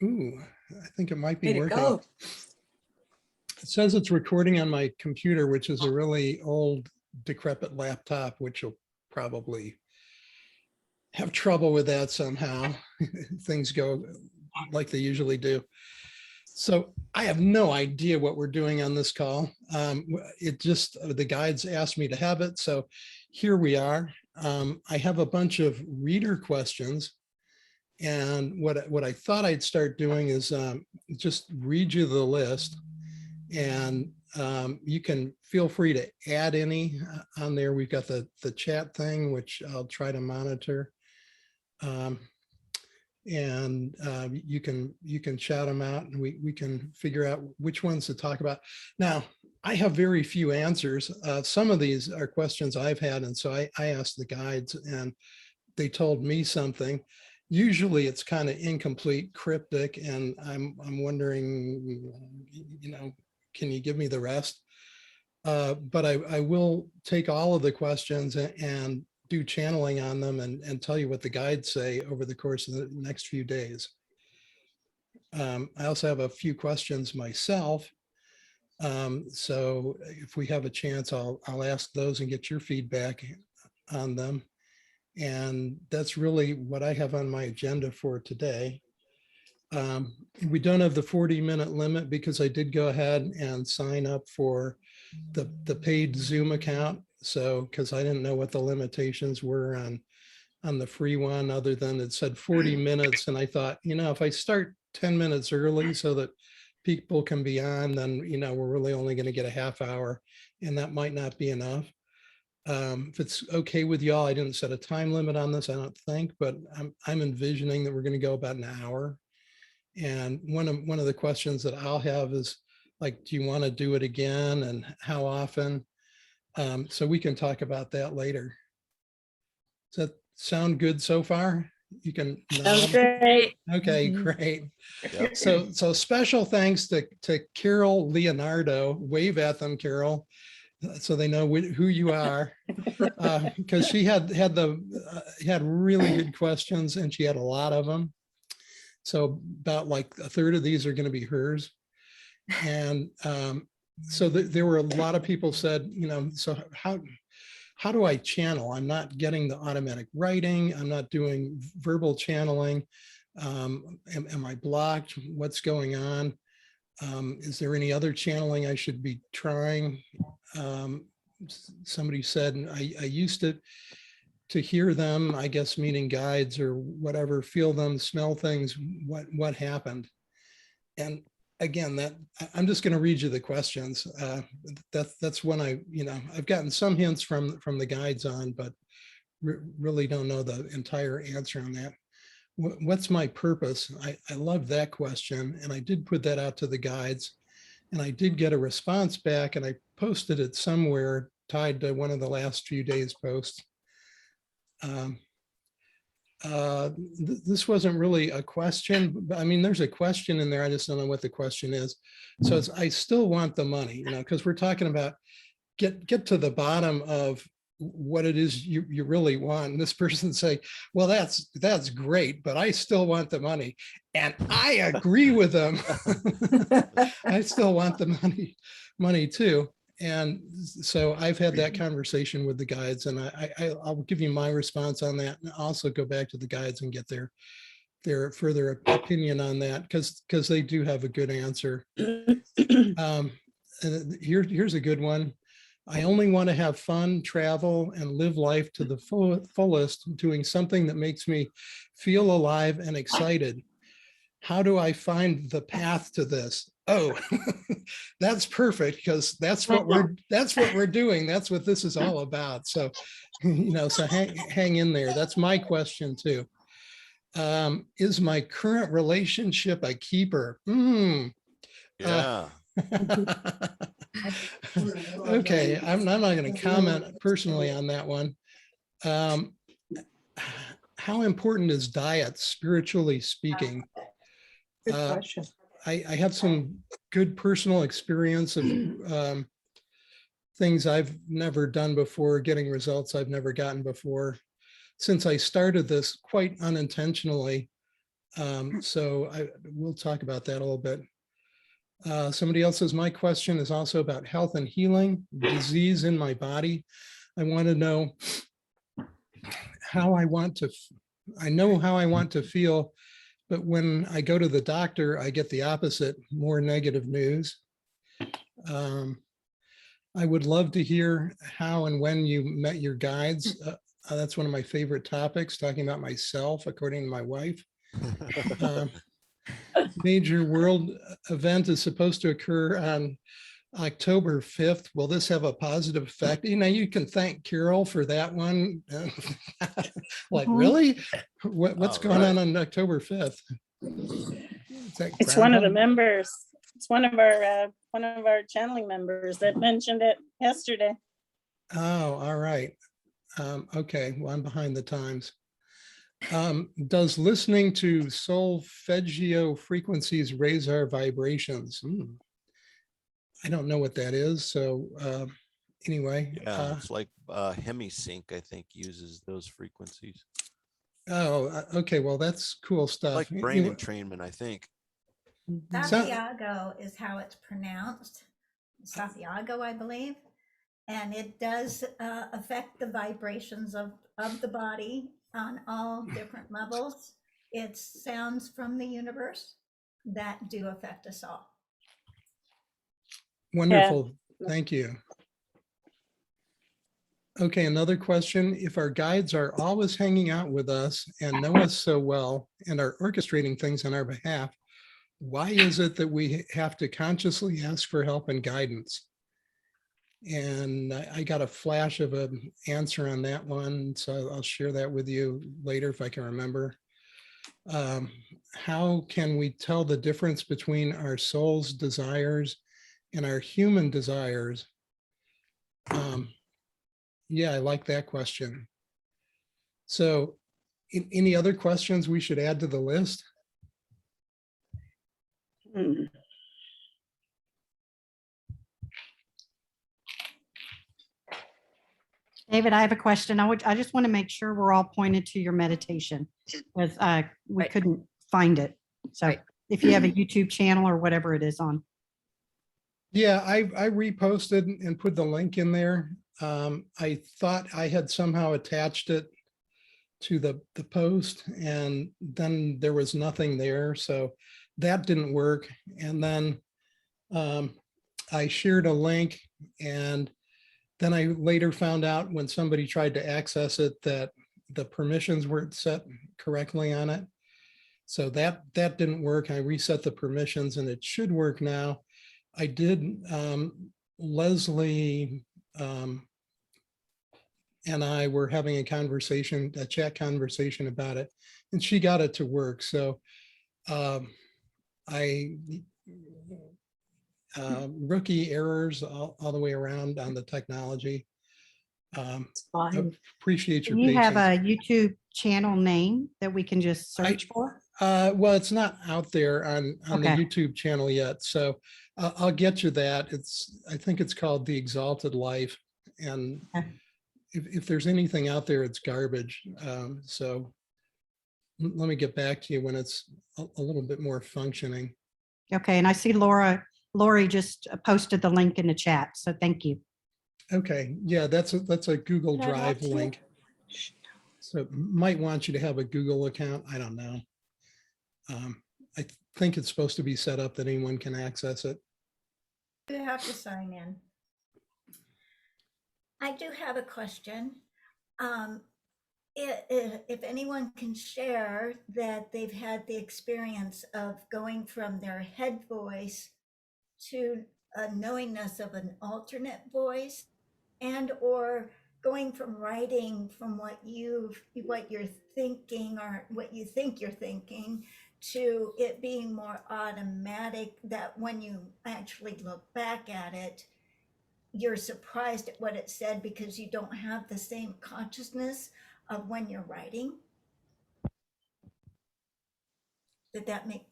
Ooh, I think it might be Way to working. go. It says it's recording on my computer, which is a really old, decrepit laptop, which will probably have trouble with that somehow. Things go like they usually do. So I have no idea what we're doing on this call. It just, the guides asked me to have it. So here we are. I have a bunch of reader questions. And what I thought I'd start doing is just read you the list. And you can feel free to add any on there. We've got the chat thing, which I'll try to monitor. And you can shout them out, and we can figure out which ones to talk about. Now, I have very few answers. Some of these are questions I've had, and so I asked the guides, and they told me something. Usually, it's kind of incomplete, cryptic, and I'm wondering, you know, can you give me the rest? But I will take all of the questions and do channeling on them and tell you what the guides say over the course of the next few days. I also have a few questions myself. So if we have a chance, I'll ask those and get your feedback on them. And that's really what I have on my agenda for today. We don't have the 40-minute limit because I did go ahead and sign up for the paid Zoom account. So, because I didn't know what the limitations were on the free one, other than it said 40 minutes. And I thought, you know, if I start 10 minutes early so that people can be on, then, you know, we're really only going to get a half hour, and that might not be enough. If it's okay with y'all, I didn't set a time limit on this, I don't think, but I'm envisioning that we're going to go about an hour. And one of the questions that I'll have is like, do you want to do it again, and how often? So we can talk about that later. Does that sound good so far? You can Sounds nod. great. Okay, great. Yep. So special thanks to Carol Leonardo. Wave at them, Carol, so they know who you are, because she had really good questions, and she had a lot of them. So about like a third of these are going to be hers. And so there were a lot of people said, you know, so how do I channel? I'm not getting the automatic writing. I'm not doing verbal channeling. Am I blocked? What's going on? Is there any other channeling I should be trying? Somebody said, I used to hear them, I guess, meaning guides or whatever, feel them, smell things. What happened? And again, that I'm just going to read you the questions. That's when I've gotten some hints from the guides on, but really don't know the entire answer on that. What's my purpose? I love that question, and I did put that out to the guides, and I did get a response back, and I posted it somewhere tied to one of the last few days' posts. This wasn't really a question, but I mean, there's a question in there. I just don't know what the question is. So I still want the money, you know, because we're talking about get to the bottom of what it is you really want. And this person say, well, that's great, but I still want the money. And I agree with them. I still want the money too. And so I've had that conversation with the guides, and I'll give you my response on that, and also go back to the guides and get their further opinion on that, because they do have a good answer. And here's a good one. I only want to have fun, travel, and live life to the fullest, doing something that makes me feel alive and excited. How do I find the path to this? Oh, that's perfect, because that's what we're doing. That's what this is all about. So, you know, so hang in there. That's my question too. Is my current relationship a keeper? Yeah. Okay, I'm not going to comment personally on that one. How important is diet, spiritually speaking? Good question. I have some good personal experience of things I've never done before, getting results I've never gotten before. Since I started this quite unintentionally, So we'll talk about that a little bit. Somebody else says, my question is also about health and healing, disease in my body. I want to know how I want to, I know how I want to feel, but when I go to the doctor, I get the opposite, more negative news. I would love to hear how and when you met your guides. That's one of my favorite topics, talking about myself, according to my wife. Major world event is supposed to occur on October 5th. Will this have a positive effect? You know, you can thank Carol for that one. Like, really? What's All going right. on October 5th? It's one of the members. It's one of our channeling members that mentioned it yesterday. Oh, all right. Okay, well, I'm behind the times. Does listening to solfeggio frequencies raise our vibrations? I don't know what that is. So anyway. Yeah, it's like Hemisync, I think, uses those frequencies. Oh, okay. Well, that's cool stuff. Like brain entrainment, I think. Santiago is how it's pronounced. Santiago, I believe. And it does affect the vibrations of the body on all different levels. It's sounds from the universe that do affect us all. Wonderful. Thank you. Okay, another question. If our guides are always hanging out with us and know us so well and are orchestrating things on our behalf, why is it that we have to consciously ask for help and guidance? And I got a flash of an answer on that one, so I'll share that with you later if I can remember. How can we tell the difference between our soul's desires and our human desires? Yeah, I like that question. So any other questions we should add to the list? David, I have a question. I just want to make sure we're all pointed to your meditation because we couldn't find it. So if you have a YouTube channel or whatever it is on. Yeah, I reposted and put the link in there. I thought I had somehow attached it to the post and then there was nothing there. So that didn't work. And then I shared a link and then I later found out when somebody tried to access it that the permissions weren't set correctly on it. So that didn't work. I reset the permissions and it should work now. I did, Leslie and I were having a conversation, a chat conversation about it, and she got it to work. So rookie errors all the way around on the technology. Appreciate your Do you have patience. a YouTube channel name that we can just search for? Well, it's not out there on the Okay. YouTube channel yet. So I'll get you that. I think it's called The Exalted Life. And Okay. if there's anything out there, it's garbage. So let me get back to you when it's a little bit more functioning. Okay, and I see Lori just posted the link in the chat, so thank you. Okay, yeah, that's a Google Can I Drive watch it? link. So might want you to have a Google account. I don't know. I think it's supposed to be set up that anyone can access it. You have to sign in. I do have a question. If anyone can share that they've had the experience of going from their head voice to a knowingness of an alternate voice, and or going from writing from what you're thinking or what you think you're thinking to it being more automatic, that when you actually look back at it, you're surprised at what it said because you don't have the same consciousness of when you're writing. Did that make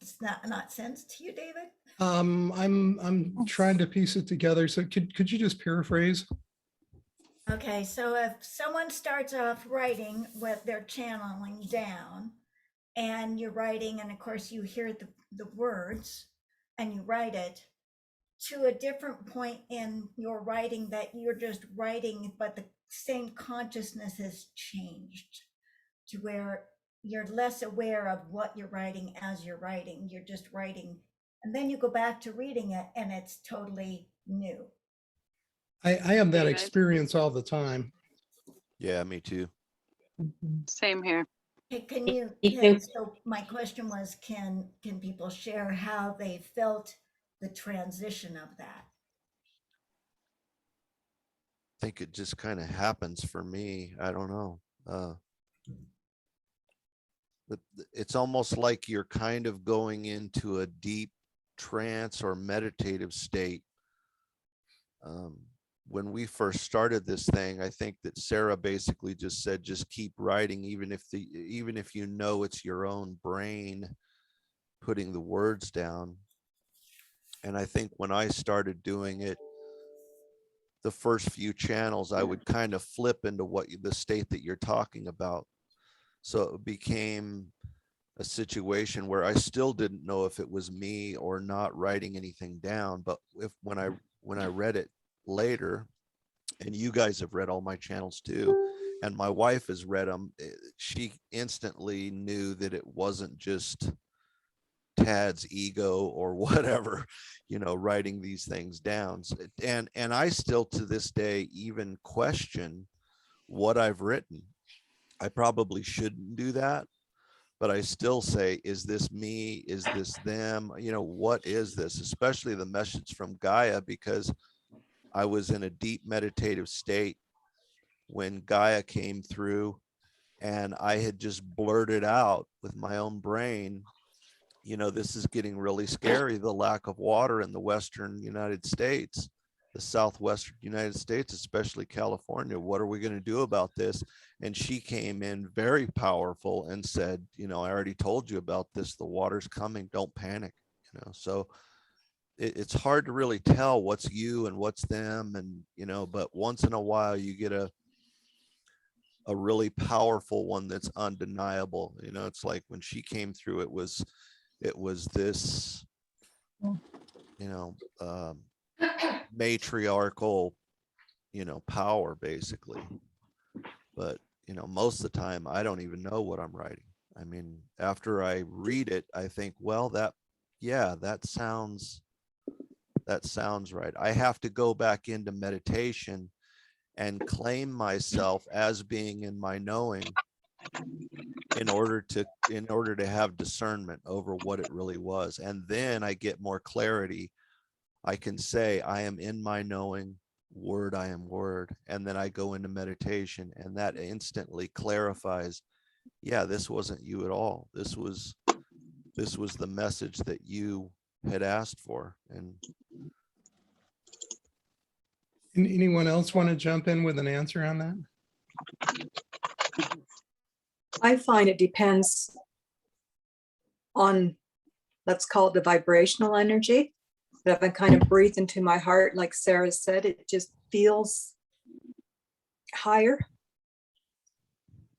not sense to you, David? I'm trying to piece it together. So could you just paraphrase? Okay, so if someone starts off writing what they're channeling down, and you're writing, and of course you hear the words and you write it, to a different point in your writing that you're just writing, but the same consciousness has changed to where you're less aware of what you're writing as you're writing. You're just writing. And then you go back to reading it and it's totally new. I have that David. experience all the time. Yeah, me too. Same here. Hey, can you, Me too. so my question was, can people share how they felt the transition of that? I think it just kind of happens for me. I don't know. It's almost like you're kind of going into a deep trance or meditative state. When we first started this thing, I think that Sarah basically just said, just keep writing, even if you know it's your own brain putting the words down. And I think when I started doing it, the first few channels, I would kind of flip into the state that you're talking about. So it became a situation where I still didn't know if it was me or not writing anything down. But when I read it later, and you guys have read all my channels too, and my wife has read them, she instantly knew that it wasn't just Tad's ego or whatever, writing these things down. And I still to this day even question what I've written. I probably shouldn't do that, but I still say, is this me? Is this them? What is this? Especially the message from Gaia, because I was in a deep meditative state when Gaia came through, and I had just blurted out with my own brain, this is getting really scary, the lack of water in the Western United States, the Southwestern United States, especially California. What are we going to do about this? And she came in very powerful and said, I already told you about this. The water's coming. Don't panic. So it's hard to really tell what's you and what's them. And, but once in a while you get a really powerful one that's undeniable. It's like when she came through, it was this, matriarchal, power basically. But, most of the time I don't even know what I'm writing. I mean, after I read it, I think, well, that sounds right. I have to go back into meditation and claim myself as being in my knowing in order to have discernment over what it really was. And then I get more clarity. I can say, I am in my knowing, word, I am word. And then I go into meditation, and that instantly clarifies, yeah, this wasn't you at all. This was the message that you had asked for. And Anyone else want to jump in with an answer on that? I find it depends on, let's call it the vibrational energy. That if I kind of breathe into my heart, like Sarah said, it just feels higher.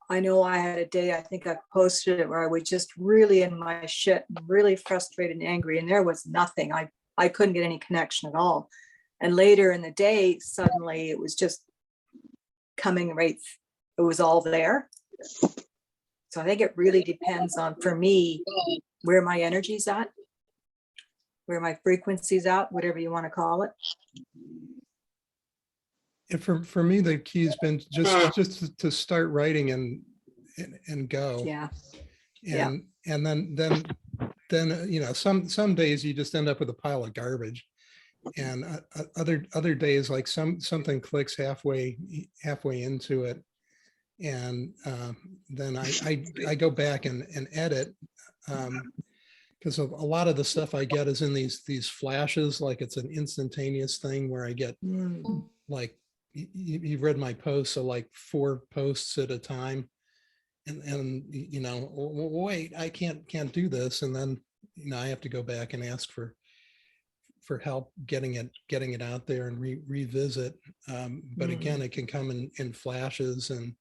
I know I had a day, I think I posted it, where I was just really in my shit, and really frustrated and angry, and there was nothing. I couldn't get any connection at all. And later in the day, suddenly it was just coming right, it was all there. So I think it really depends on, for me, where my energy's at, where my frequency's at, whatever you want to call it. And for me, the key has been just to start writing and go. Yeah. And then some days you just end up with a pile of garbage, and other days, like something clicks halfway into it, and then I go back and edit, because a lot of the stuff I get is in these flashes, like it's an instantaneous thing where I get like, you've read my posts, so like 4 posts at a time, and wait, I can't do this, and then I have to go back and ask for help getting it out there and revisit. But again, it can come in flashes, and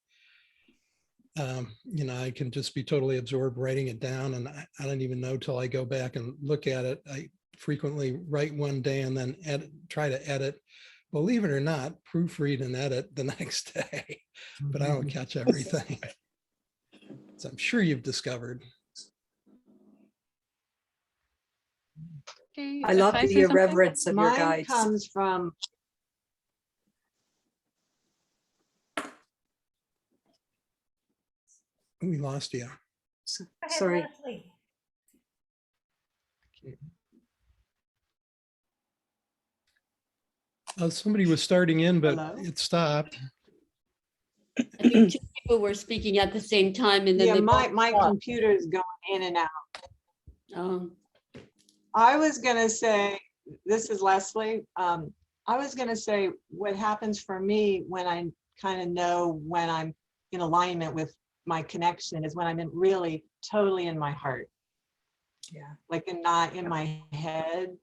You know, I can just be totally absorbed writing it down, and I don't even know till I go back and look at it. I frequently write one day and then try to edit. Believe it or not, proofread and edit the next day, but I don't catch everything. So I'm sure you've discovered. Okay, I if love I the say something? irreverence of your Mine guides. comes from, We lost you. Go ahead, Sorry. Leslie. Somebody was starting in, but Hello? it stopped. I think two people were speaking at the same time and then yeah, they my both stopped. computer is going in and out. Um, I was gonna say, this is Leslie. I was gonna say what happens for me when I kind of know when I'm in alignment with my connection is when I'm really totally in my heart. Yeah. Like and not in my head.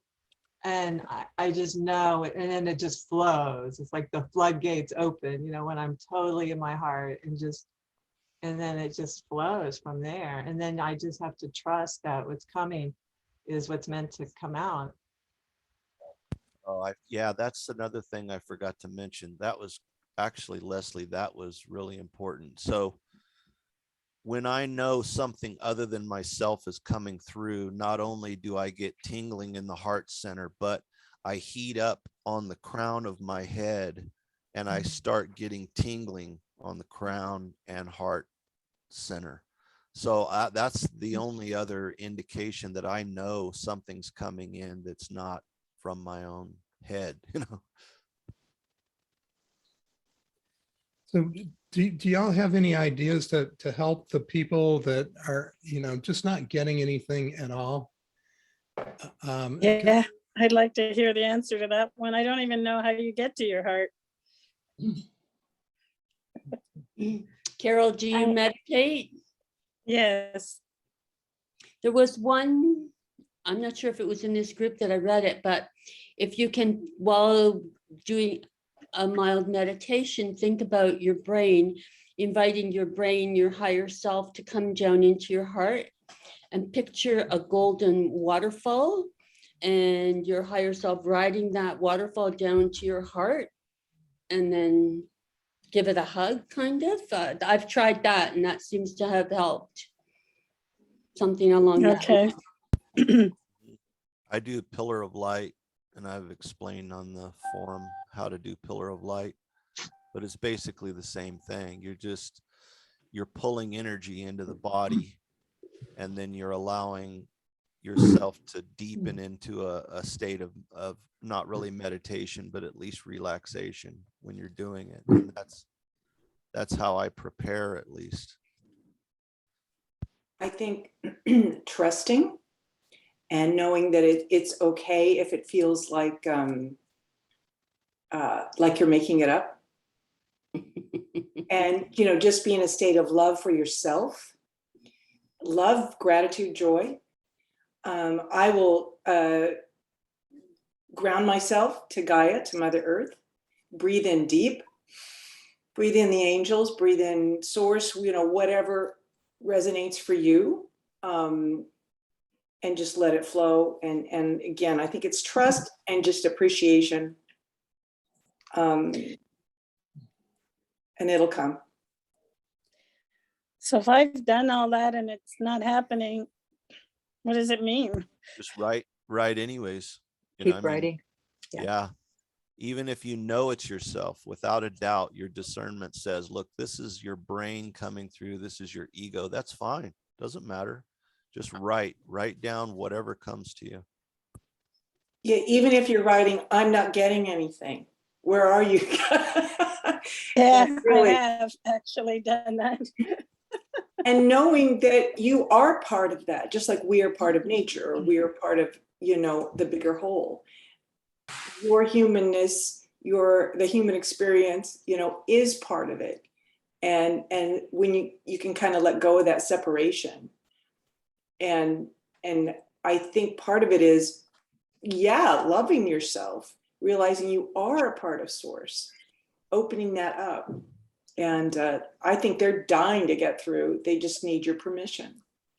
And I just know it, and then it just flows. It's like the floodgates open, you know, when I'm totally in my heart and then it just flows from there. And then I just have to trust that what's coming is what's meant to come out. Oh, yeah, that's another thing I forgot to mention. That was actually, Leslie, that was really important. So when I know something other than myself is coming through, not only do I get tingling in the heart center, but I heat up on the crown of my head and I start getting tingling on the crown and heart center. So that's the only other indication that I know something's coming in that's not from my own head, you know. So do y'all have any ideas to help the people that are, you know, just not getting anything at all? Yeah, I'd like to hear the answer to that one. I don't even know how you get to your heart. Carol, do you meditate? Yes. There was one, I'm not sure if it was in this group that I read it, but if you can, while doing a mild meditation, think about your brain, inviting your brain, your higher self to come down into your heart and picture a golden waterfall and your higher self riding that waterfall down to your heart and then give it a hug kind of. I've tried that and that seems to have helped. Something along that line. Okay. I do pillar of light, and I've explained on the forum how to do pillar of light, but it's basically the same thing. You're pulling energy into the body, and then you're allowing yourself to deepen into a state of not really meditation, but at least relaxation when you're doing it. And that's how I prepare, at least. I think trusting and knowing that it's okay if it feels like you're making it up. And, you know, just be in a state of love for yourself, love, gratitude, joy. I will ground myself to Gaia, to Mother Earth, breathe in deep, breathe in the angels, breathe in source, you know, whatever resonates for you, and just let it flow. And again, I think it's trust and just appreciation, and it'll come. So if I've done all that and it's not happening, what does it mean? Just write anyways. You Keep know, I mean, writing. Yeah. yeah. Even if you know it's yourself, without a doubt, your discernment says, look, this is your brain coming through. This is your ego. That's fine. Doesn't matter. Just write down whatever comes to you. Yeah, even if you're writing, I'm not getting anything. Where are you? Yeah, really, I have actually done that. and knowing that you are part of that, just like we are part of nature, or we are part of, you know, the bigger whole. Your humanness, the human experience, you know, is part of it. And when you can kind of let go of that separation. And I think part of it is, yeah, loving yourself, realizing you are a part of source, opening that up. And I think they're dying to get through. They just need your permission,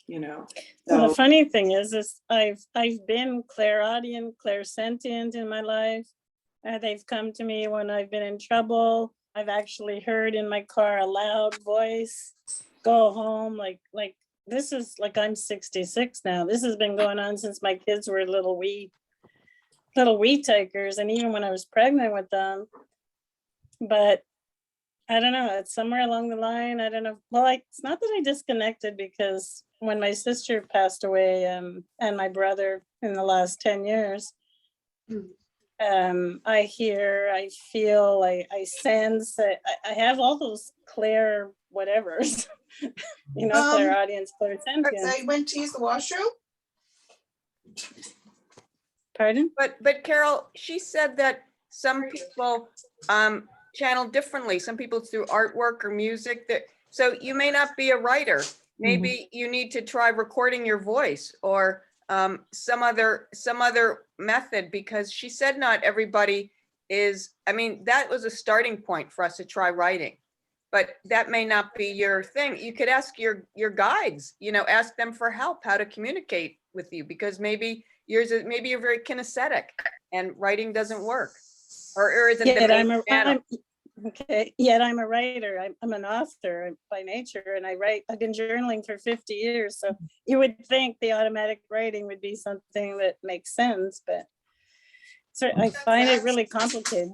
you know. Well, the So funny thing is I've been clairaudient, clairsentient in my life. They've come to me when I've been in trouble. I've actually heard in my car a loud voice, go home, like this is like, I'm 66 now. This has been going on since my kids were little wee takers, and even when I was pregnant with them. But I don't know, it's somewhere along the line. I don't know. Well, it's not that I disconnected, because when my sister passed away, and my brother in the last 10 years, I hear, I feel, I sense, I have all those clear whatevers, you know, clairaudience, clairsentience. I went to use the washroom. Pardon? But Carol, she said that some people channel differently. Some people through artwork or music. So you may not be a writer. Maybe you need to try recording your voice, or some other method, because she said not everybody is. I mean, that was a starting point for us to try writing, but that may not be your thing. You could ask your guides, you know, ask them for help, how to communicate with you, because maybe you're very kinesthetic and writing doesn't work, or isn't the main channel. Okay, yet I'm a writer. I'm an author by nature, and I write. I've been journaling for 50 years, so you would think the automatic writing would be something that makes sense, but I find it really complicated.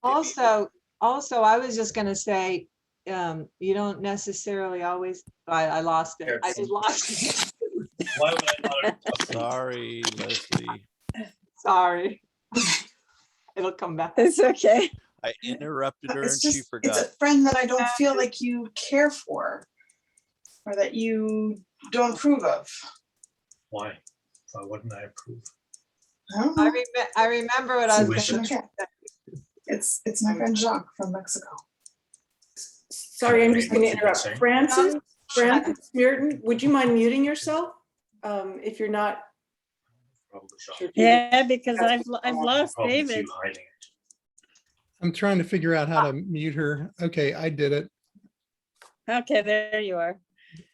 Also, I was just going to say, you don't necessarily always. I lost it. I just lost it. Why would I not? Sorry, Leslie. Sorry. It'll come back. It's okay. I interrupted her It's and just, she forgot. it's a friend that I don't feel like you care for, or that you don't approve of. Why? Why wouldn't I approve? I don't know. I remember what I was going to say. It's my friend Jacques from Mexico. sorry, I'm just going to What you interrupt. saying? Francis Merton, would you mind muting yourself if you're not? Probably sure. Yeah, because I've lost probably David. you hiding it. I'm trying to figure out how to mute her. Okay, I did it. Okay, there you are.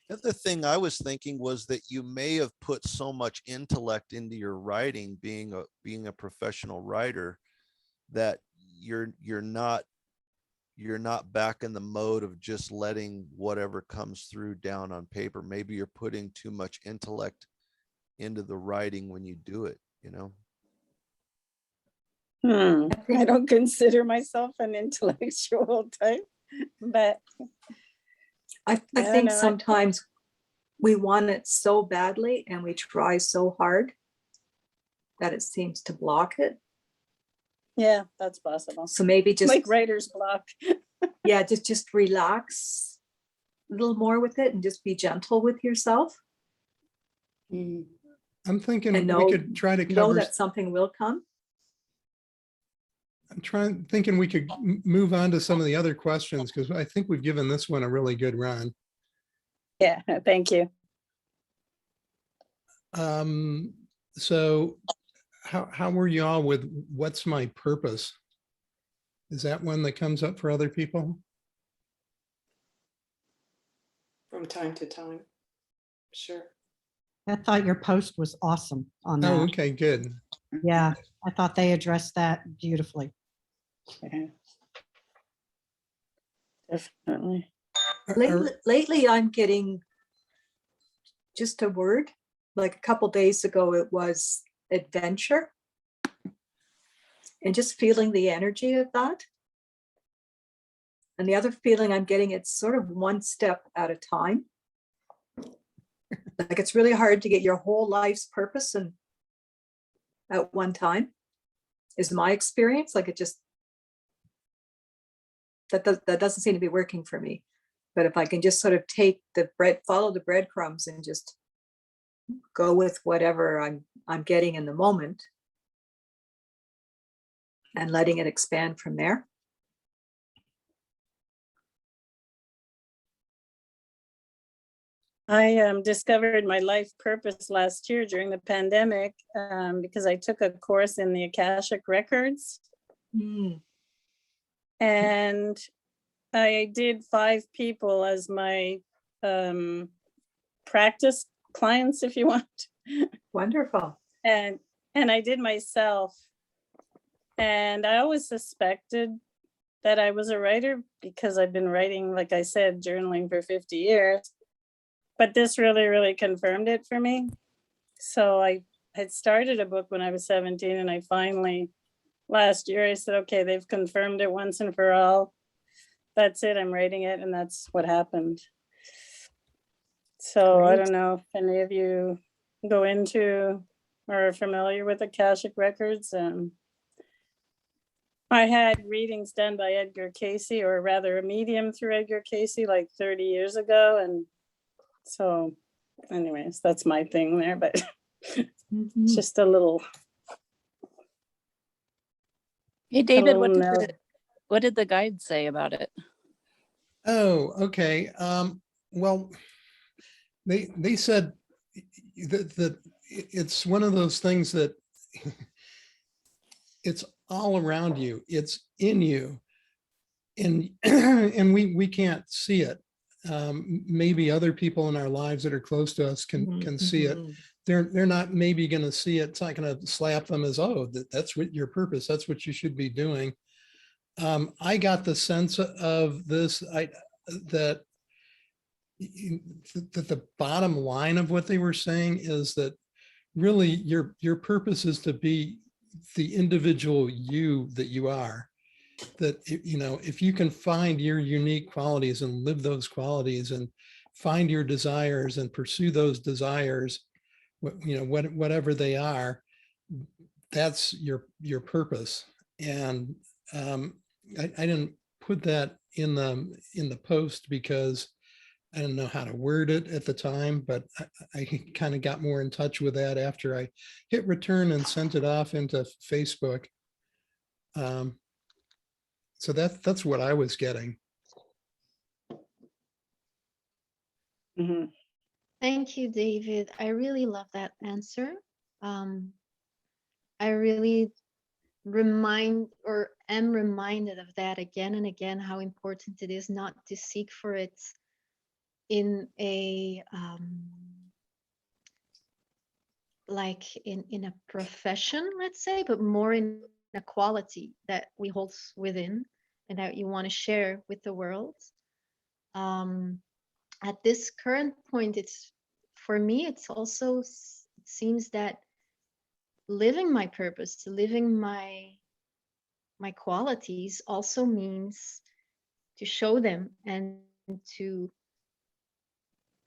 The other thing I was thinking was that you may have put so much intellect into your writing, being a professional writer, that you're not back in the mode of just letting whatever comes through down on paper. Maybe you're putting too much intellect into the writing when you do it, you know? I don't consider myself an intellectual type, but I think sometimes we want it so badly and we try so hard that it seems to block it. yeah, that's possible. So maybe just Like writer's block. yeah, just relax a little more with it and just be gentle with yourself. I'm thinking And we could try to know cover. that something will come. I'm thinking we could move on to some of the other questions, because I think we've given this one a really good run. Yeah, thank you. So how were you all with what's my purpose? Is that one that comes up for other people? From time to time. Sure. I thought your post was awesome on that. Oh, okay, good. Yeah, I thought they addressed that beautifully. Yeah. Definitely. Lately, I'm getting just a word. Like a couple days ago, it was adventure. And just feeling the energy of that. And the other feeling I'm getting, it's sort of one step at a time. Like it's really hard to get your whole life's purpose and at one time, is my experience. Like it just, that doesn't seem to be working for me. But if I can just sort of follow the breadcrumbs and just go with whatever I'm getting in the moment and letting it expand from there. I discovered my life purpose last year during the pandemic because I took a course in the Akashic Records. And I did 5 people as my practice clients, if you want. Wonderful. And I did myself. And I always suspected that I was a writer because I've been writing, like I said, journaling for 50 years. But this really, really confirmed it for me. So I had started a book when I was 17, and I finally, last year, I said, okay, they've confirmed it once and for all. That's it, I'm writing it, and that's what happened. So I Great. don't know if any of you go into or are familiar with Akashic Records. I had readings done by Edgar Casey, or rather a medium through Edgar Casey, like 30 years ago. And so anyways, that's my thing there, but it's just a little. Hey, David, little what did the guide say about it? Oh, okay. Well, they said that it's one of those things that it's all around you. It's in you, and and we can't see it. Maybe other people in our lives that are close to us can see it. They're not maybe going to see it. It's not going to slap them as, oh, that's what your purpose. That's what you should be doing. I got the sense of this, that the bottom line of what they were saying is that really your purpose is to be the individual you that you are. That, you know, if you can find your unique qualities and live those qualities and find your desires and pursue those desires, you know, whatever they are, that's your purpose. And I didn't put that in the post because I didn't know how to word it at the time, but I kind of got more in touch with that after I hit return and sent it off into Facebook. So that's what I was getting. Mm-hmm. Thank you, David. I really love that answer. I really am reminded of that again and again, how important it is not to seek for it in a like in a profession, let's say, but more in a quality that we hold within and that you want to share with the world. At this current point, it's for me, it's also it seems that living my purpose, living my qualities also means to show them and to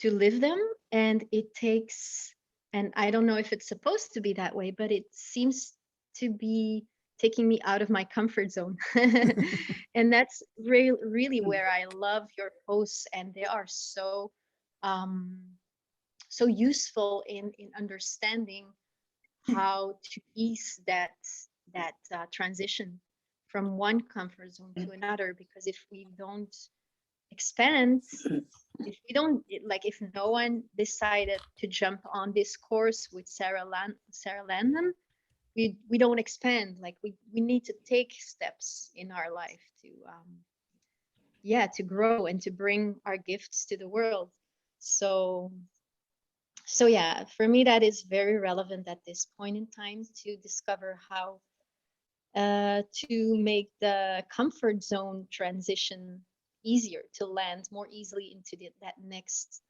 live them. And it takes, and I don't know if it's supposed to be that way, but it seems to be taking me out of my comfort zone. And that's really where I love your posts, and they are so so useful in understanding how to ease that transition from one comfort zone to another. Because if we don't expand, if we don't, like, if no one decided to jump on this course with Sarah Landon, we don't expand. Like, we need to take steps in our life to to grow and to bring our gifts to the world. So yeah, for me, that is very relevant at this point in time, to discover how to make the comfort zone transition easier, to land more easily into that next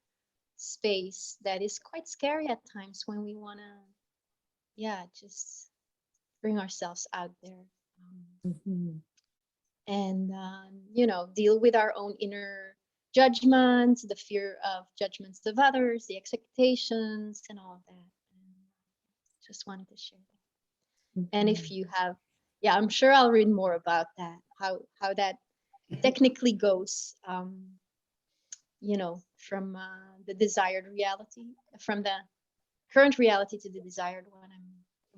space that is quite scary at times, when we want to just bring ourselves out there, and deal with our own inner judgments, the fear of judgments of others, the expectations, and all of that. Just wanted to share that. And if you have, I'm sure I'll read more about that, how that technically goes, from the desired reality, from the current reality to the desired one. I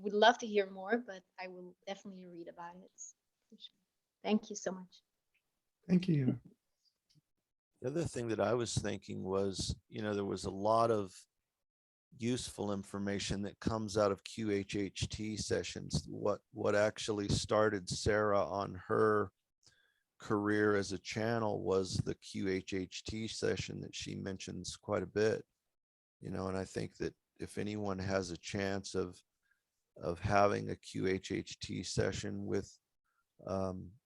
would love to hear more, but I will definitely read about it. Thank you so much. Thank you. The other thing that I was thinking was, there was a lot of useful information that comes out of QHHT sessions. What actually started Sarah on her career as a channel was the QHHT session that she mentions quite a bit, you know, and I think that if anyone has a chance of having a QHHT session with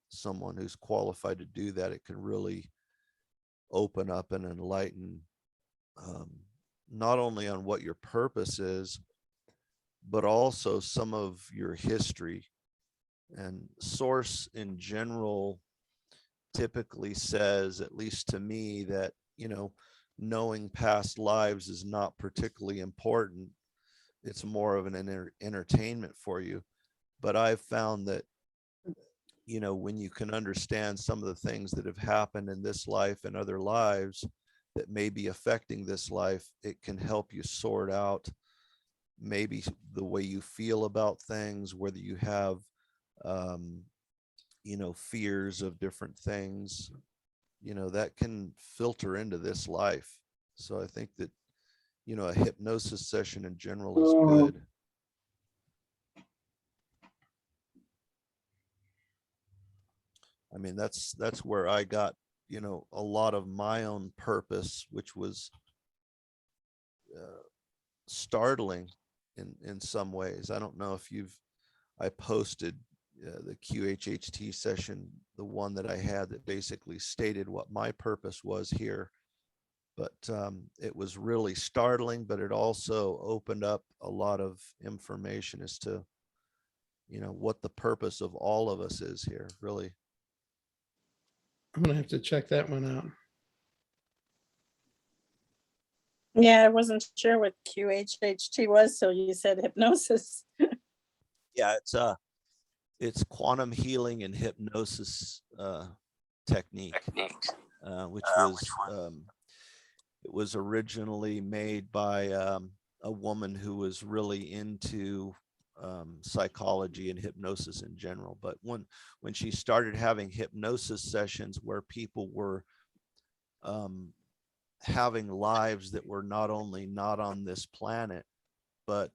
someone who's qualified to do that, it can really open up and enlighten not only on what your purpose is, but also some of your history. And Source in general typically says, at least to me, that, you know, knowing past lives is not particularly important. It's more of an entertainment for you. But I've found that, you know, when you can understand some of the things that have happened in this life and other lives that may be affecting this life, it can help you sort out maybe the way you feel about things, whether you have, you know, fears of different things, you know, that can filter into this life. So I think that, you know, a hypnosis session in general is good. I mean, that's where I got, you know, a lot of my own purpose, which was startling in some ways. I don't know if I posted the QHHT session, the one that I had that basically stated what my purpose was here. But it was really startling, but it also opened up a lot of information as to, you know, what the purpose of all of us is here, really. I'm gonna have to check that one out. Yeah, I wasn't sure what QHHT was, so you said hypnosis. Yeah, it's quantum healing and hypnosis technique, which was it was originally made by a woman who was really into psychology and hypnosis in general. But when she started having hypnosis sessions where people were having lives that were not only not on this planet, but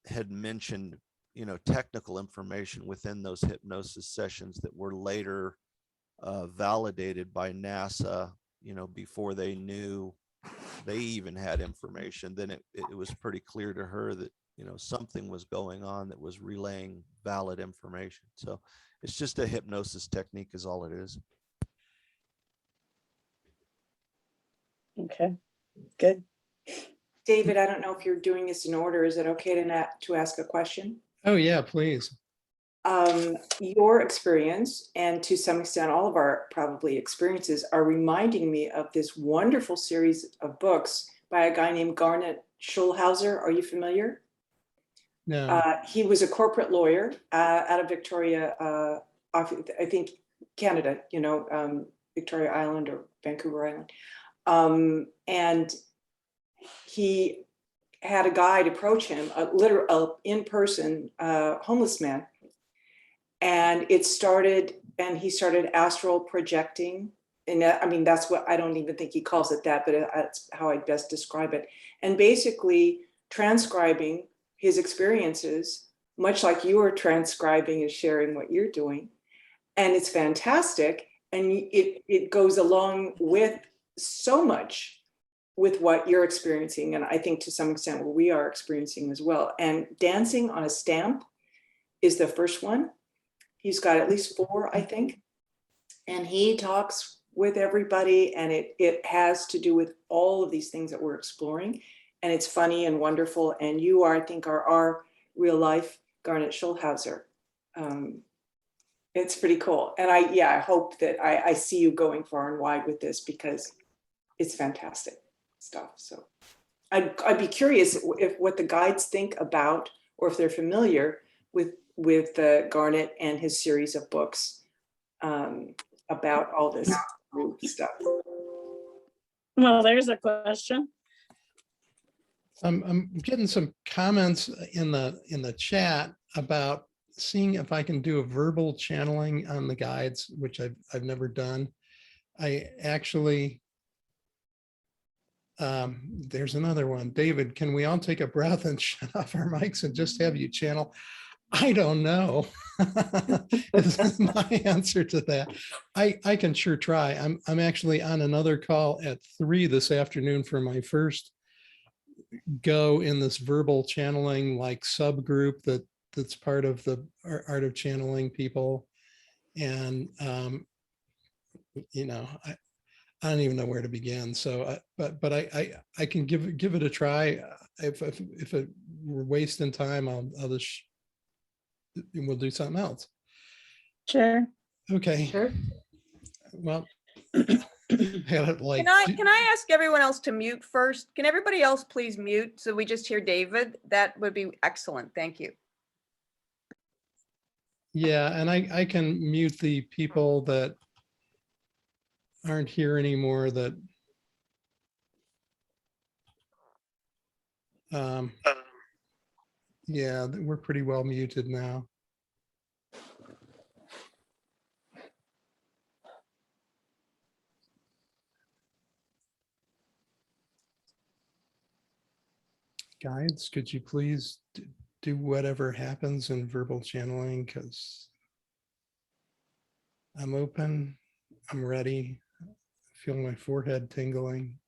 had mentioned, you know, technical information within those hypnosis sessions that were later validated by NASA, you know, before they knew they even had information, then it was pretty clear to her that, you know, something was going on that was relaying valid information. So it's just a hypnosis technique is all it is. Okay, good. David, I don't know if you're doing this in order. Is it okay to ask a question? Oh yeah, please. Your experience, and to some extent all of our probably experiences, are reminding me of this wonderful series of books by a guy named Garnet Schulhauser. Are you familiar? No. He was a corporate lawyer out of Victoria, I think Canada, you know, Victoria Island or Vancouver Island. And he had a guide approach him, a literal in-person homeless man. And he started astral projecting. And I mean, that's what, I don't even think he calls it that, but that's how I best describe it. And basically transcribing his experiences, much like you are transcribing and sharing what you're doing. And it's fantastic. And it goes along with so much with what you're experiencing. And I think to some extent what we are experiencing as well. And dancing on a stamp is the first one. He's got at least 4, I think. And he talks with everybody, and it has to do with all of these things that we're exploring. And it's funny and wonderful. And you are, I think, are our real life Garnet Schulhauser. It's pretty cool. And I hope that I see you going far and wide with this, because it's fantastic stuff. So I'd be curious if what the guides think about, or if they're familiar with Garnet and his series of books about all this stuff. Well, there's a question. I'm getting some comments in the chat about seeing if I can do a verbal channeling on the guides, which I've never done. I actually, there's another one. David, can we all take a breath and shut off our mics and just have you channel? I don't know. Is my answer to that. I can sure try. I'm actually on another call at 3 this afternoon for my first go in this verbal channeling like subgroup that's part of the art of channeling people. And you know, I don't even know where to begin. So, but I can give it a try. If we're wasting time, I'll just we'll do something else. Sure. Okay. Sure. Well, like, Can I ask everyone else to mute first? Can everybody else please mute so we just hear David? That would be excellent. Thank you. yeah, and I can mute the people that aren't here anymore that yeah, we're pretty well muted now. Guides, could you please do whatever happens in verbal channeling, because I'm open, I'm ready, I feel my forehead tingling.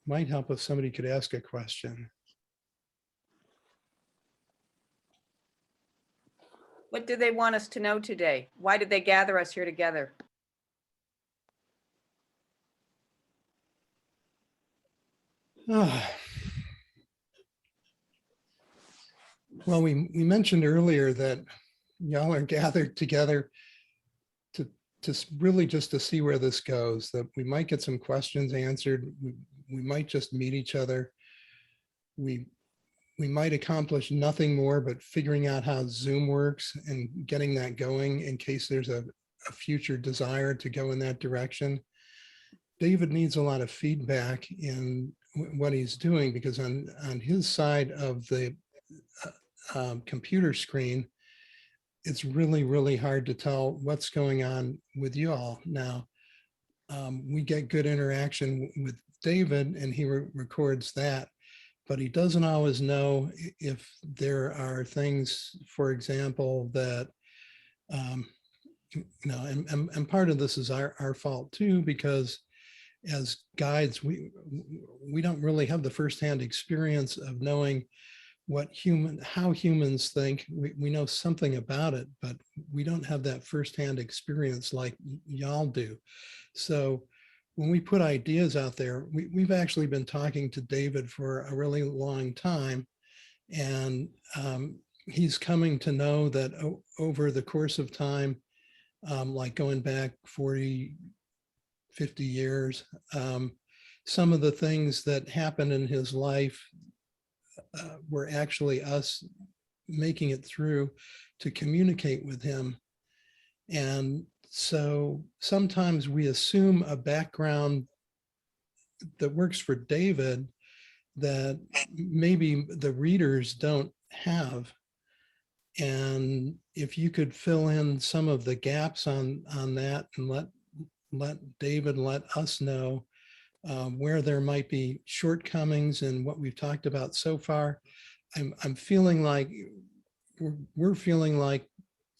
Might help if somebody could ask a question. What do they want us to know today? Why did they gather us here together? Well, we mentioned earlier that y'all are gathered together to really just to see where this goes, that we might get some questions answered. We might just meet each other. We might accomplish nothing more but figuring out how Zoom works and getting that going in case there's a future desire to go in that direction. David needs a lot of feedback in what he's doing, because on his side of the computer screen, it's really, really hard to tell what's going on with you all. Now, we get good interaction with David and he records that, but he doesn't always know if there are things, for example, that, you know, and part of this is our fault too, because as guides, we don't really have the firsthand experience of knowing how humans think. We know something about it, but we don't have that firsthand experience like y'all do. So when we put ideas out there, we've actually been talking to David for a really long time, and he's coming to know that over the course of time, like going back 40, 50 years, some of the things that happened in his life were actually us making it through to communicate with him. And so sometimes we assume a background that works for David that maybe the readers don't have. And if you could fill in some of the gaps on that and let David let us know where there might be shortcomings in what we've talked about so far. I'm feeling like we're feeling like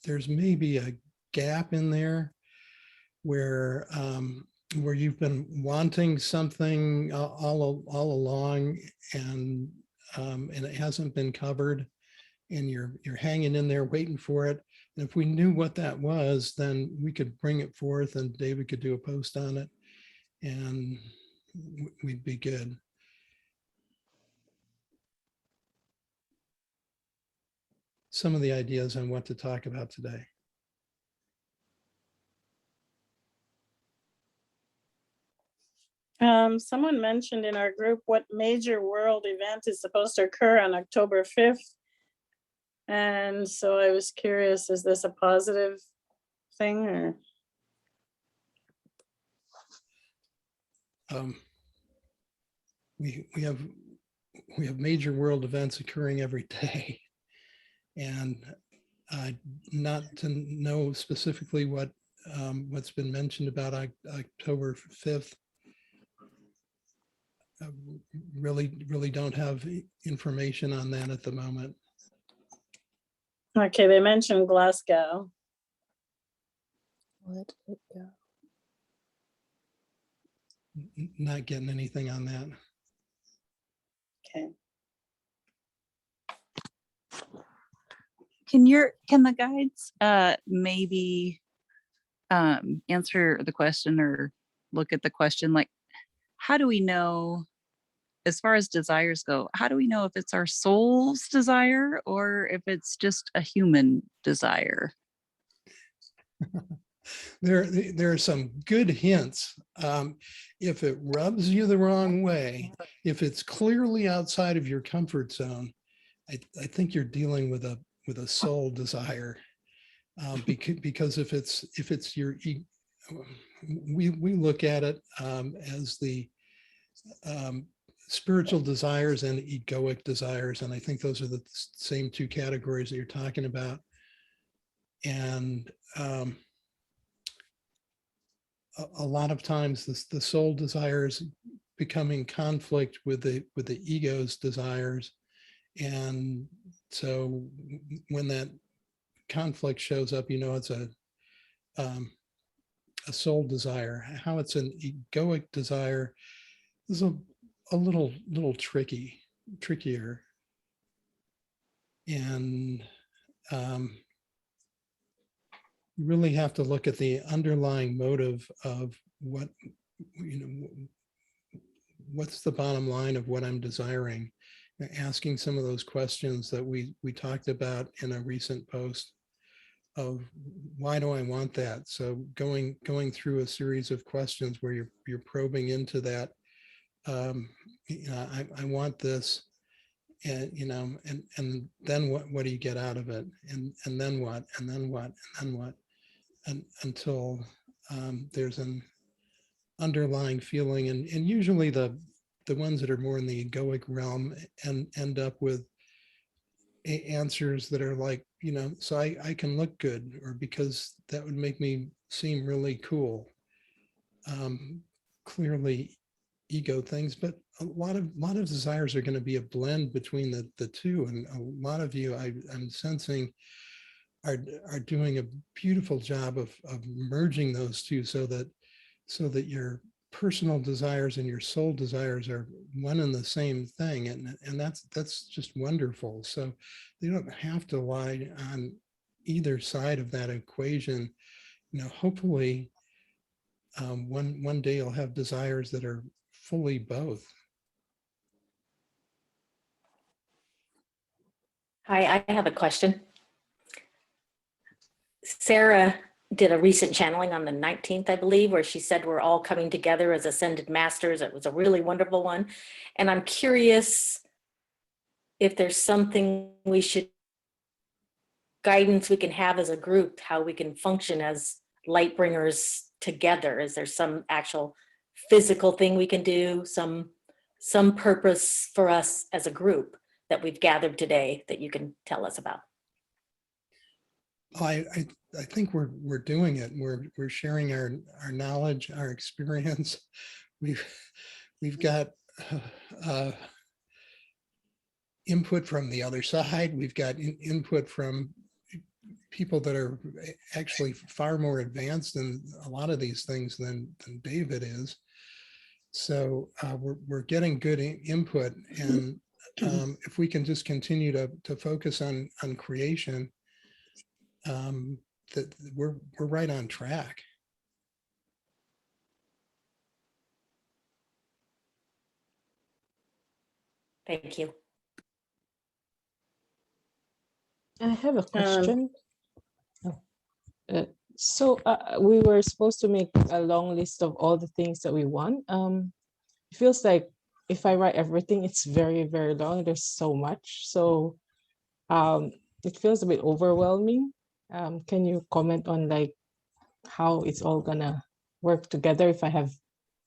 there's maybe a gap in there where you've been wanting something all along, and it hasn't been covered, and you're hanging in there waiting for it. And if we knew what that was, then we could bring it forth and David could do a post on it, and we'd be good. Some of the ideas on what to talk about today. Someone mentioned in our group what major world event is supposed to occur on October 5th. And so I was curious, is this a positive thing or? We have major world events occurring every day, and not to know specifically what's been mentioned about October 5th. really don't have information on that at the moment. Okay, they mentioned Glasgow. Let it go. Not getting anything on that. Okay. Can the guides maybe answer the question or look at the question, like, how do we know, as far as desires go, how do we know if it's our soul's desire or if it's just a human desire? There are some good hints. If it rubs you the wrong way, if it's clearly outside of your comfort zone, I think you're dealing with a soul desire. Because if it's your, we look at it as the spiritual desires and egoic desires, and I think those are the same two categories that you're talking about. And a lot of times the soul desires become in conflict with the ego's desires, and so when that conflict shows up, it's a soul desire. How it's an egoic desire is a little trickier, and you really have to look at the underlying motive of what's the bottom line of what I'm desiring. Asking some of those questions that we talked about in a recent post of why do I want that? So going through a series of questions where you're probing into that. I want this, and and then what do you get out of it? And then what? And then what? And then what? And until there's an underlying feeling, and usually the ones that are more in the egoic realm and end up with answers that are like, so I can look good, or because that would make me seem really cool. Clearly ego things, but a lot of desires are going to be a blend between the two, and a lot of you I'm sensing are doing a beautiful job of merging those two, so that your personal desires and your soul desires are one and the same thing, and that's just wonderful. So they don't have to lie on either side of that equation. Hopefully one day you'll have desires that are fully both. Hi, I have a question. Sarah did a recent channeling on the 19th, I believe, where she said we're all coming together as ascended masters. It was a really wonderful one. And I'm curious if there's something guidance we can have as a group, how we can function as light bringers together. Is there some actual physical thing we can do, some purpose for us as a group that we've gathered today that you can tell us about? I think we're doing it. We're sharing our knowledge, our experience. We've got input from the other side. We've got input from people that are actually far more advanced in a lot of these things than David is. So we're getting good input, and if we can just continue to focus on creation, that we're right on track. Thank you. I have a question. We were supposed to make a long list of all the things that we want. It feels like if I write everything, it's very, very long. There's so much. So it feels a bit overwhelming. Can you comment on like how it's all gonna work together if I have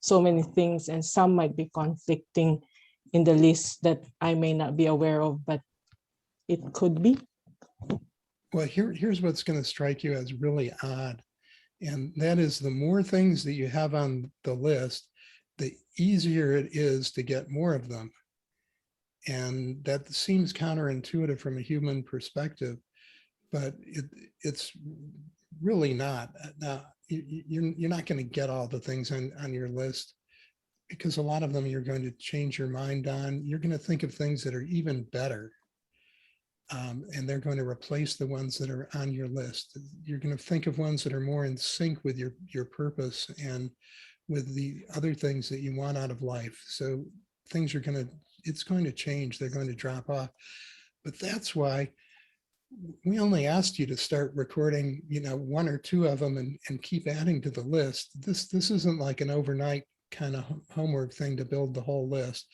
so many things, and some might be conflicting in the list that I may not be aware of, but it could be? Well, here's what's going to strike you as really odd. And that is, the more things that you have on the list, the easier it is to get more of them. And that seems counterintuitive from a human perspective, but it's really not. Now, you're not going to get all the things on your list, because a lot of them you're going to change your mind on. You're going to think of things that are even better. And they're going to replace the ones that are on your list. You're going to think of ones that are more in sync with your purpose and with the other things that you want out of life. So things it's going to change. They're going to drop off. But that's why we only asked you to start recording, one or two of them and keep adding to the list. This isn't like an overnight kind of homework thing to build the whole list.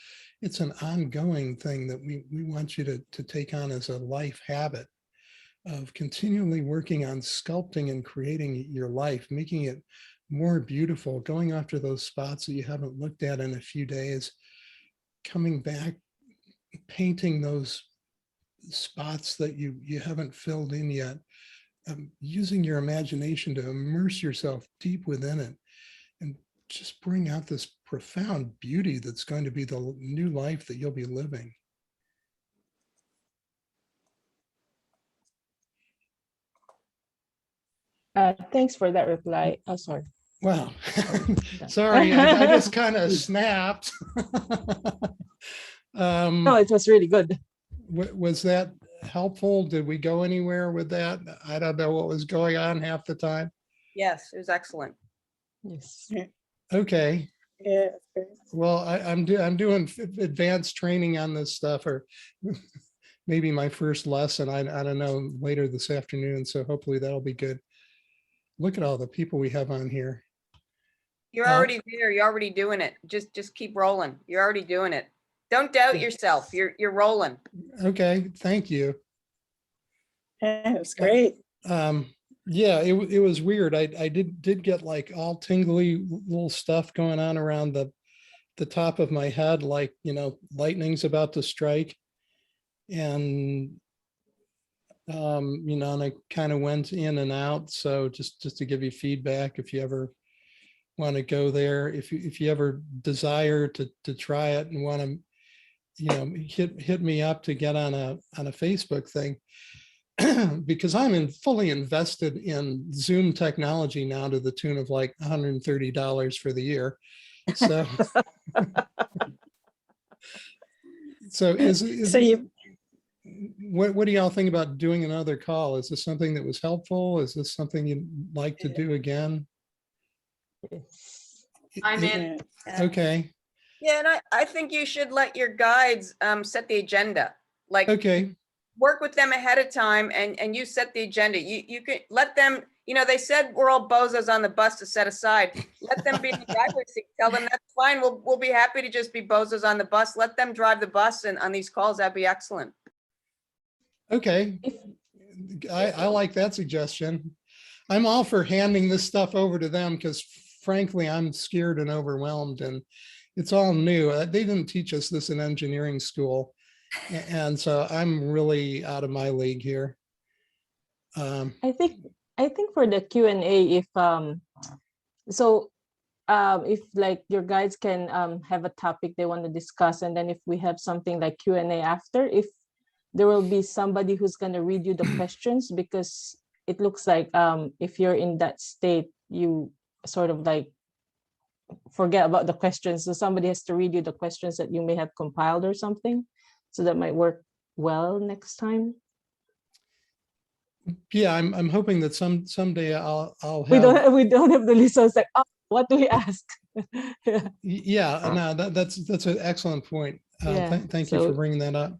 It's an ongoing thing that we want you to take on as a life habit of continually working on sculpting and creating your life, making it more beautiful, going after those spots that you haven't looked at in a few days, coming back, painting those spots that you haven't filled in yet, using your imagination to immerse yourself deep within it and just bring out this profound beauty that's going to be the new life that you'll be living. Thanks for that reply. Oh, sorry. Wow. Sorry, I just kind of snapped. No, it was really good. Was that helpful? Did we go anywhere with that? I don't know what was going on half the time. Yes, it was excellent. Yes. Okay. Yeah. Well, I'm doing advanced training on this stuff, or maybe my first lesson. I don't know, later this afternoon. So hopefully that'll be good. Look at all the people we have on here. You're already there. You're already doing it. Just keep rolling. You're already doing it. Don't doubt yourself. You're rolling. Okay, thank you. Yeah, it was great. Yeah, it was weird. I did get like all tingly little stuff going on around the top of my head, like, lightning's about to strike. And and I kind of went in and out. So just to give you feedback, if you ever want to go there, if you ever desire to try it and want to, hit me up to get on a Facebook thing, because I'm fully invested in Zoom technology now to the tune of like $130 for the year. So, so what do y'all think about doing another call? Is this something that was helpful? Is this something you'd like to do again? I'm in. Okay. Yeah, and I think you should let your guides set the agenda. Like, okay, work with them ahead of time, and you set the agenda. You can let them. They said we're all bozos on the bus to set aside. Let them be in the driver's seat. Tell them that's fine. We'll be happy to just be bozos on the bus. Let them drive the bus, and on these calls, that'd be excellent. Okay, I like that suggestion. I'm all for handing this stuff over to them because frankly, I'm scared and overwhelmed, and it's all new. They didn't teach us this in engineering school. And so I'm really out of my league here. I think for the Q&A, if like your guides can have a topic they want to discuss, and then if we have something like Q&A after, if there will be somebody who's going to read you the questions, because it looks like if you're in that state, you sort of like forget about the questions. So somebody has to read you the questions that you may have compiled or something. So that might work well next time. Yeah, I'm hoping that someday I'll have. We don't have the list. So it's like, oh, what do we ask? Yeah, no, that's an excellent point. Thank you for bringing that up.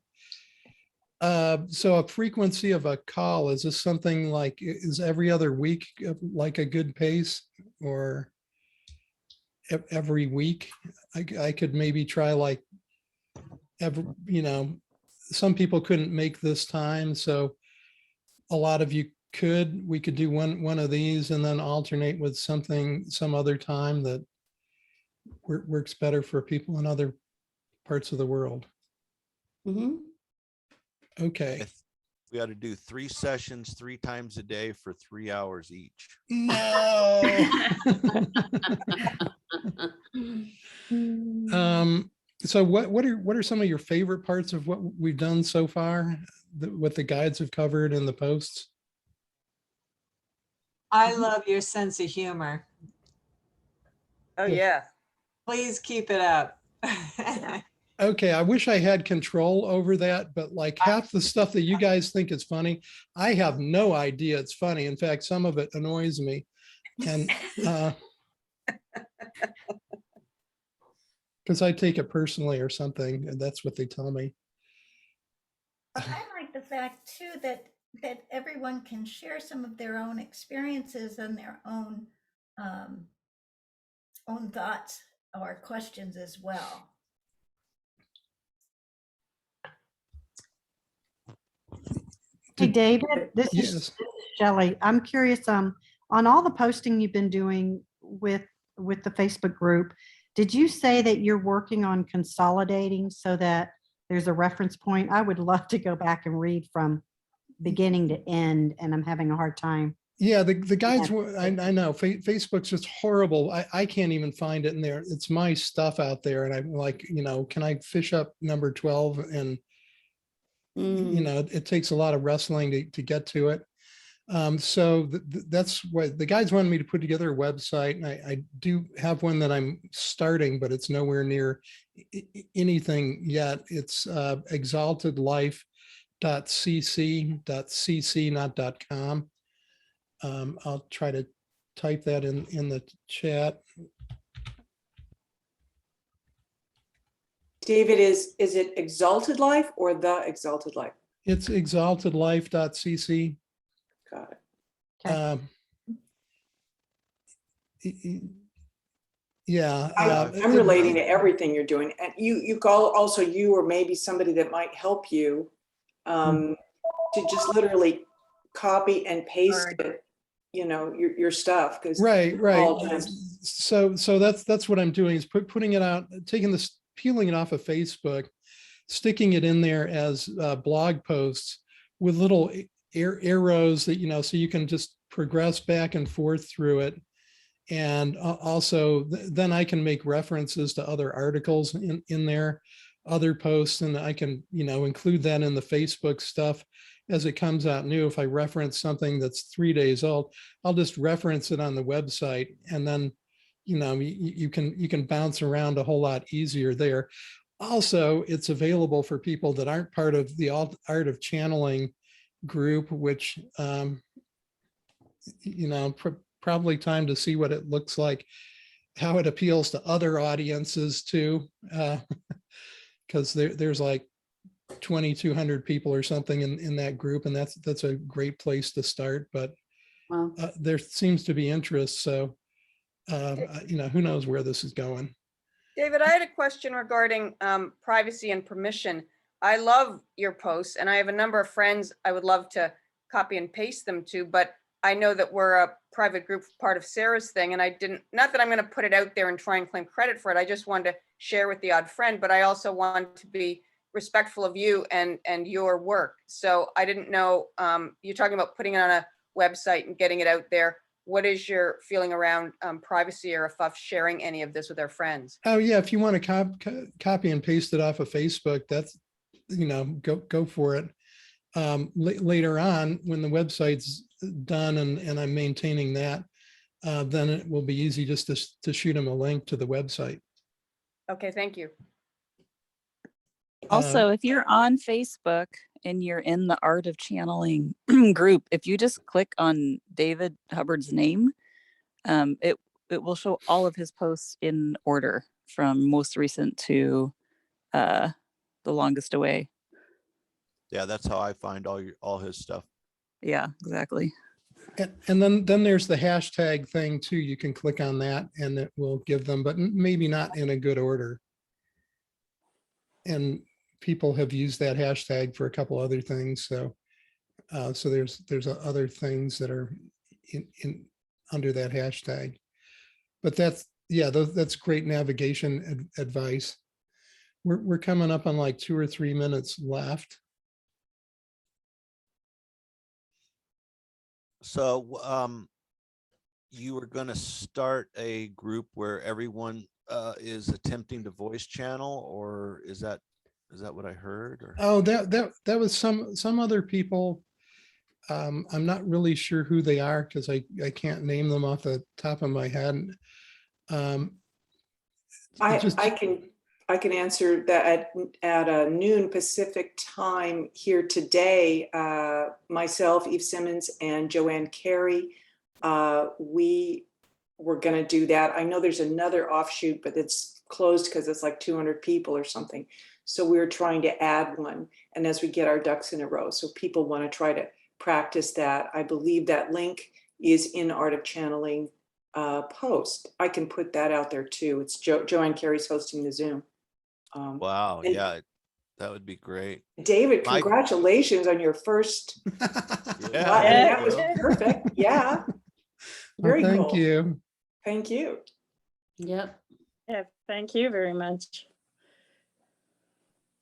So a frequency of a call, is this something like, is every other week like a good pace, or every week? I could maybe try like some people couldn't make this time, so a lot of you we could do one of these and then alternate with some other time that works better for people in other parts of the world. Mm-hmm. Okay. We ought to do 3 sessions 3 times a day for 3 hours each. No. So what are some of your favorite parts of what we've done so far? What the guides have covered in the posts? I love your sense of humor. Oh, yeah. Please keep it up. Okay, I wish I had control over that, but like half the stuff that you guys think is funny, I have no idea it's funny. In fact, some of it annoys me. And because I take it personally or something, and that's what they tell me. But I like the fact too that everyone can share some of their own experiences and their own thoughts or questions as well. Hey, David, this is Yes. Shelley. I'm curious, on all the posting you've been doing with the Facebook group, did you say that you're working on consolidating so that there's a reference point? I would love to go back and read from beginning to end, and I'm having a hard time. Yeah, the guides, I know, Facebook's just horrible. I can't even find it in there. It's my stuff out there. And I'm like, can I fish up number 12? And, it takes a lot of wrestling to get to it. So that's what the guides wanted me to put together a website. And I do have one that I'm starting, but it's nowhere near anything yet. It's exaltedlife.cc, not .com. I'll try to type that in the chat. David, is it Exalted Life or the Exalted Life? It's exaltedlife.cc. Got it. Yeah. I'm relating to everything you're doing. And you call also you or maybe somebody that might help you to just literally copy and paste it, your stuff. Right. So that's what I'm doing is putting it out, taking this, peeling it off of Facebook, sticking it in there as blog posts with little arrows that, so you can just progress back and forth through it. And also then I can make references to other articles in there, other posts, and I can, include that in the Facebook stuff as it comes out new. If I reference something that's 3 days old, I'll just reference it on the website, and then, you can bounce around a whole lot easier there. Also, it's available for people that aren't part of the Art of Channeling group, which, probably time to see what it looks like, how it appeals to other audiences too, because there's like 2,200 people or something in that group, and that's a great place to start. But there seems to be interest, so who knows where this is going. David, I had a question regarding privacy and permission. I love your posts, and I have a number of friends I would love to copy and paste them to, but I know that we're a private group, part of Sarah's thing, and not that I'm going to put it out there and try and claim credit for it. I just wanted to share with the odd friend, but I also want to be respectful of you and your work. So I didn't know, you're talking about putting it on a website and getting it out there. What is your feeling around privacy, or if I'm sharing any of this with our friends? Oh yeah, if you want to copy and paste it off of Facebook, that's, go for it. Later on, when the website's done and I'm maintaining that, then it will be easy just to shoot them a link to the website. Okay, thank you. Also, if you're on Facebook and you're in the Art of Channeling group, if you just click on David Hubbard's name, it will show all of his posts in order from most recent to the longest away. Yeah, that's how I find all his stuff. Yeah, exactly. And then there's the hashtag thing too. You can click on that and it will give them, but maybe not in a good order. And people have used that hashtag for a couple other things. So there's other things that are in under that hashtag. But that's great navigation advice. We're coming up on like 2 or 3 minutes left. So you were going to start a group where everyone is attempting to voice channel, or is that what I heard? Or Oh, that was some other people. I'm not really sure who they are because I can't name them off the top of my head. I can answer that at noon Pacific time here today. Myself, Eve Simmons, and Joanne Carey, we were going to do that. I know there's another offshoot, but it's closed because it's like 200 people or something. So we're trying to add one, and as we get our ducks in a row, so people want to try to practice that. I believe that link is in Art of Channeling post. I can put that out there too. It's Joanne Carey's hosting the Zoom. wow, and yeah, that would be great. David, congratulations on your first. Yeah, That was perfect. Yeah. Very thank cool. you. Thank you. Yep. Yeah, thank you very much.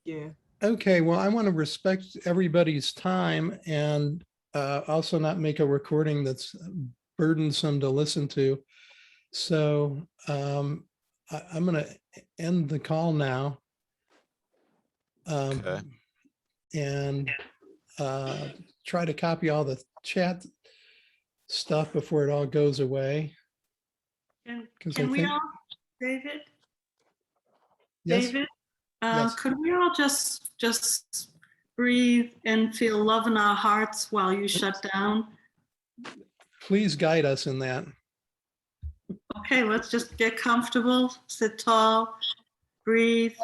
Yeah. Okay, well, I want to respect everybody's time and also not make a recording that's burdensome to listen to. So I'm going to end the call now. Okay. And try to copy all the chat stuff before it all goes away. Because I Can we think, all, David? yes, David, yes. could we all just breathe and feel love in our hearts while you shut down? Please guide us in that. Okay, let's just get comfortable, sit tall, breathe,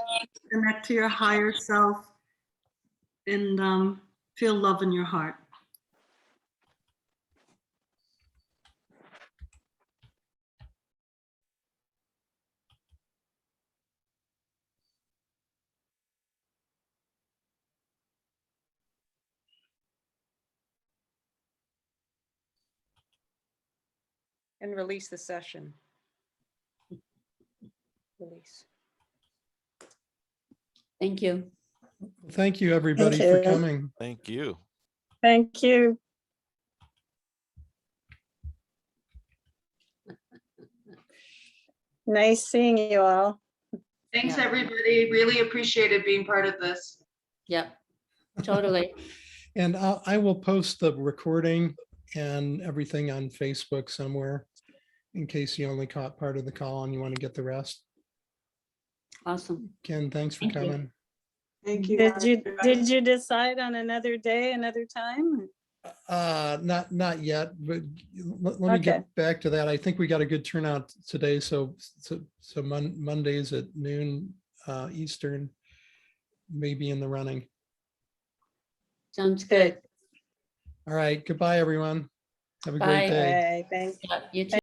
connect to your higher self, and feel love in your heart. And release the session. Release. Thank you. Thank you, everybody, Thank for you. coming. Thank you. Thank you. Nice seeing you all. Thanks, Yeah. everybody. Really appreciated being part of this. Yep. Totally. And I will post the recording and everything on Facebook somewhere in case you only caught part of the call and you want to get the rest. Awesome. Ken, thanks for Thank you. coming. Thank you. Did you decide on another day, another time? Not yet, but let me Okay. get back to that. I think we got a good turnout today. So Mondays at noon Eastern, maybe in the running. Sounds good. All right. Goodbye, everyone. Have a Bye. great day. Bye. Thanks. Yeah, you too.